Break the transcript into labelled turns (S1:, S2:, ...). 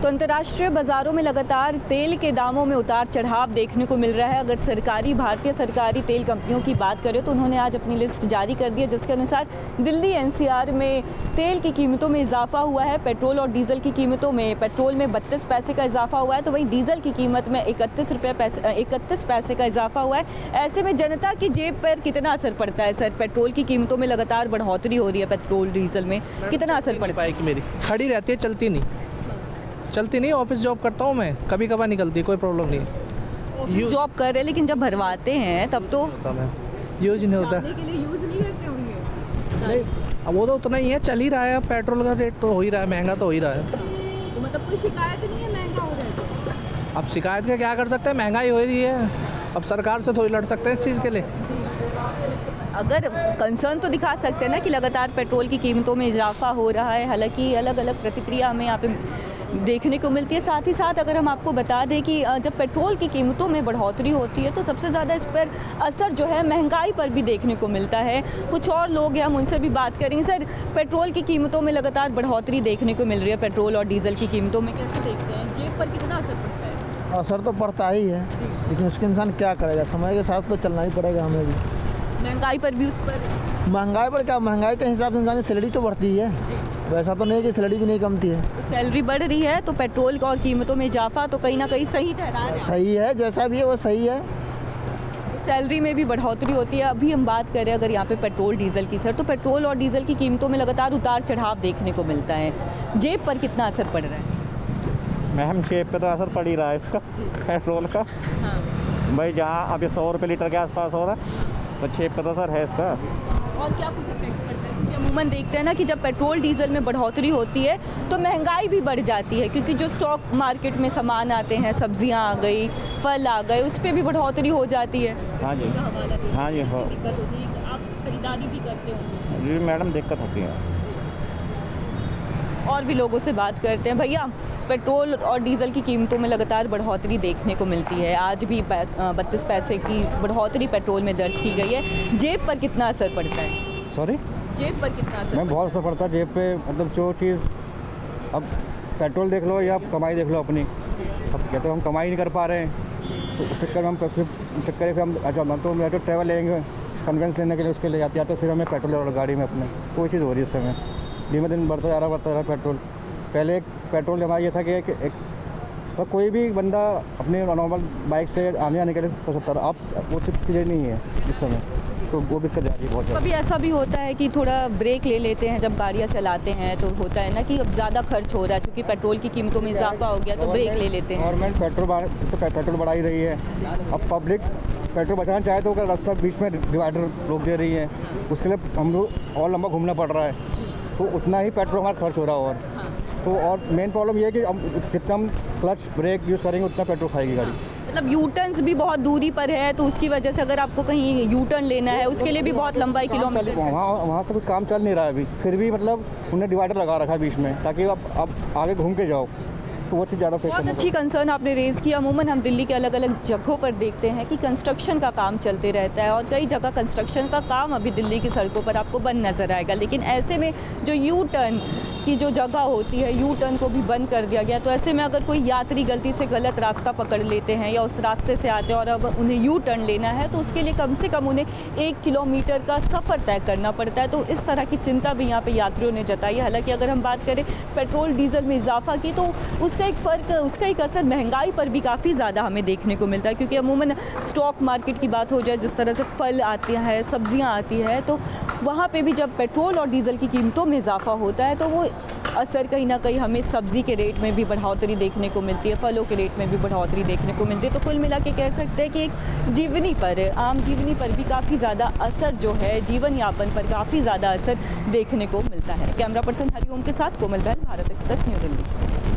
S1: तो अंतर्राष्ट्रीय बाज़ारों में लगातार तेल के दामों में उतार चढ़ाव देखने को मिल रहा है। अगर भारतीय सरकारी तेल कंपनियों की बात करें तो उन्होंने आज अपनी लिस्ट जारी कर दी है, जिसके अनुसार दिल्ली एनसीआर में तेल की कीमतों में इजाफा हुआ है। पेट्रोल और डीजल की कीमतों में पेट्रोल में 32 पैसे का इजाफा हुआ है, तो वहीं डीजल की कीमत में 31 पैसे का इजाफा हुआ है। ऐसे में जनता की जेब पर कितना असर पड़ता है सर? पेट्रोल की कीमतों में लगातार बढ़ोतरी हो रही है, पेट्रोल डीजल में कितना असर पड़ता है?
S2: मेरी खड़ी रहती है, चलती नहीं। ऑफिस जॉब करता हूँ मैं, कभी कभार निकलती है, कोई प्रॉब्लम नहीं है।
S1: जॉब कर रहे हैं लेकिन जब भरवाते हैं तब तो
S2: यूज नहीं होता।
S1: के लिए यूज नहीं करते होंगे।
S2: नहीं, अब वो तो उतना ही है, चल ही रहा है। अब पेट्रोल का रेट तो हो ही रहा है, महंगा तो हो ही रहा है।
S1: तो मतलब कोई शिकायत नहीं है महंगा हो रहा है तो?
S2: अब शिकायत का क्या कर सकते हैं, महंगाई हो रही है। अब सरकार से थोड़ी लड़ सकते हैं इस चीज़ के लिए।
S1: अगर कंसर्न तो दिखा सकते हैं ना कि लगातार पेट्रोल की कीमतों में इजाफा हो रहा है। हालांकि अलग अलग प्रतिक्रिया हमें यहाँ पे देखने को मिलती है। साथ ही साथ अगर हम आपको बता दें कि जब पेट्रोल की कीमतों में बढ़ोतरी होती है तो सबसे ज़्यादा इस पर असर जो है महंगाई पर भी देखने को मिलता है। कुछ और लोग हैं, हम उनसे भी बात करेंगे। सर, पेट्रोल की कीमतों में लगातार बढ़ोतरी देखने को मिल रही है, पेट्रोल और डीजल की कीमतों में कैसे देखते हैं? जेब पर कितना असर पड़ता है?
S3: असर तो पड़ता ही है, लेकिन उसके इंसान क्या करेगा, समय के साथ तो चलना ही पड़ेगा हमें भी।
S1: महंगाई पर भी उस पर
S3: महंगाई पर क्या, महंगाई के हिसाब से इंसान की सैलरी तो बढ़ती है, वैसा तो नहीं कि सैलरी भी नहीं कमती है।
S1: तो सैलरी बढ़ रही है तो पेट्रोल और कीमतों में इजाफा तो कहीं ना कहीं सही ठहरा है।
S3: सही है, जैसा भी है वो सही है।
S1: सैलरी में भी बढ़ोतरी होती है। अभी हम बात करें अगर यहाँ पे पेट्रोल डीजल की सर, तो पेट्रोल और डीजल की कीमतों में लगातार उतार चढ़ाव देखने को मिलता है। जेब पर कितना असर पड़ रहा है?
S4: मैम, जेब पे तो असर पड़ ही रहा है इसका, पेट्रोल का।
S1: हाँ।
S4: भाई जहाँ अभी 100 रुपये लीटर के आसपास हो रहा है, तो जेब पे तो असर है इसका।
S1: और क्या कुछ इफेक्ट पड़ता है? क्योंकि अमूमन देखते हैं ना कि जब पेट्रोल डीजल में बढ़ोतरी होती है तो महंगाई भी बढ़ जाती है, क्योंकि जो स्टॉक मार्केट में सामान आते हैं, सब्जियां आ गई, फल आ गए, उस पर भी बढ़ोतरी हो जाती है।
S4: हाँ जी, हाँ जी, हो।
S1: दिक्कत होती है। आप खरीदारी भी करते होंगे?
S4: जी मैडम, दिक्कत होती है।
S1: और भी लोगों से बात करते हैं। भैया, पेट्रोल और डीजल की कीमतों में लगातार बढ़ोतरी देखने को मिलती है। आज भी 32 पैसे की बढ़ोतरी पेट्रोल में दर्ज की गई है। जेब पर कितना असर पड़ता है?
S5: सॉरी,
S1: जेब पर कितना असर?
S5: मैं बहुत असर पड़ता है जेब पे। मतलब जो चीज़, अब पेट्रोल देख लो या कमाई देख लो अपनी, अब कहते तो हम कमाई नहीं कर पा रहे हैं, तो उस चक्कर में हम अच्छा तो ट्रैवल लेंगे कन्वेंस लेने के लिए, उसके लिए जाते हैं, तो फिर हमें पेट्रोल गाड़ी में अपने कोई चीज़ हो रही है इस समय। दिन ब दिन बढ़ता जा रहा पेट्रोल। पहले एक पेट्रोल हमारा ये था कि तो कोई भी बंदा अपने नॉर्मल बाइक से आने के लिए हो सकता था। अब वो चीज़ें नहीं है इस समय, तो वो दिक्कत जा रही है बहुत ज़्यादा।
S1: कभी ऐसा भी होता है कि थोड़ा ब्रेक ले लेते हैं जब गाड़ियाँ चलाते हैं, तो होता है ना कि अब ज़्यादा खर्च हो रहा है क्योंकि पेट्रोल की कीमतों में इजाफा हो गया, तो ब्रेक ले लेते हैं।
S5: गवर्नमेंट पेट्रोल बढ़ा ही रही है। अब पब्लिक पेट्रोल बचाना चाहे तो रास्ता बीच में डिवाइडर रोक दे रही है, उसके लिए हम लोग और लंबा घूमना पड़ रहा है, तो उतना ही पेट्रोल हमारा खर्च हो रहा है। तो और मेन प्रॉब्लम ये है कि हम जितना हम क्लच ब्रेक यूज़ करेंगे उतना पेट्रोल खाएगी गाड़ी।
S1: मतलब यू टर्न्स भी बहुत दूरी पर है, तो उसकी वजह से अगर आपको कहीं यू टर्न लेना है उसके लिए भी बहुत लंबाई किलोमीटर,
S5: वहाँ से कुछ काम चल नहीं रहा है अभी, फिर भी मतलब उन्होंने डिवाइडर लगा रखा है बीच में, ताकि आप आगे घूम के जाओ, तो वो चीज़ ज़्यादा
S1: बहुत अच्छी कंसर्न आपने रेज़ किया। अमूमन हम दिल्ली के अलग अलग जगहों पर देखते हैं कि कंस्ट्रक्शन का काम चलते रहता है और कई जगह कंस्ट्रक्शन का काम अभी दिल्ली की सड़कों पर आपको बंद नज़र आएगा, लेकिन ऐसे में जो यू टर्न की जो जगह होती है, यू टर्न को भी बंद कर दिया गया। तो ऐसे में अगर कोई यात्री गलती से गलत रास्ता पकड़ लेते हैं या उस रास्ते से आते हैं और अब उन्हें यू टर्न लेना है, तो उसके लिए कम से कम उन्हें 1 किलोमीटर का सफ़र तय करना पड़ता है। तो इस तरह की चिंता भी यहाँ पे यात्रियों ने जताई है। हालांकि अगर हम बात करें पेट्रोल डीजल में इजाफा की, तो उसका एक फ़र्क, उसका एक असर महंगाई पर भी काफ़ी ज़्यादा हमें देखने को मिलता है, क्योंकि अमूमन स्टॉक मार्केट की बात हो जाए, जिस तरह से फल आते हैं, सब्जियां आती है, तो वहाँ पे भी जब पेट्रोल और डीजल की कीमतों में इजाफा होता है तो वो असर कहीं ना कहीं हमें सब्ज़ी के रेट में भी बढ़ोतरी देखने को मिलती है, फलों के रेट में भी बढ़ोतरी देखने को मिलती है। तो कुल मिला के कह सकते हैं कि एक जीवनी पर, आम जीवनी पर भी काफ़ी ज़्यादा असर जो है, जीवन यापन पर काफ़ी ज़्यादा असर देखने को मिलता है। कैमरा पर्सन हरिओम के साथ कोमल बहल, भारत एक्सप्रेस, न्यू दिल्ली।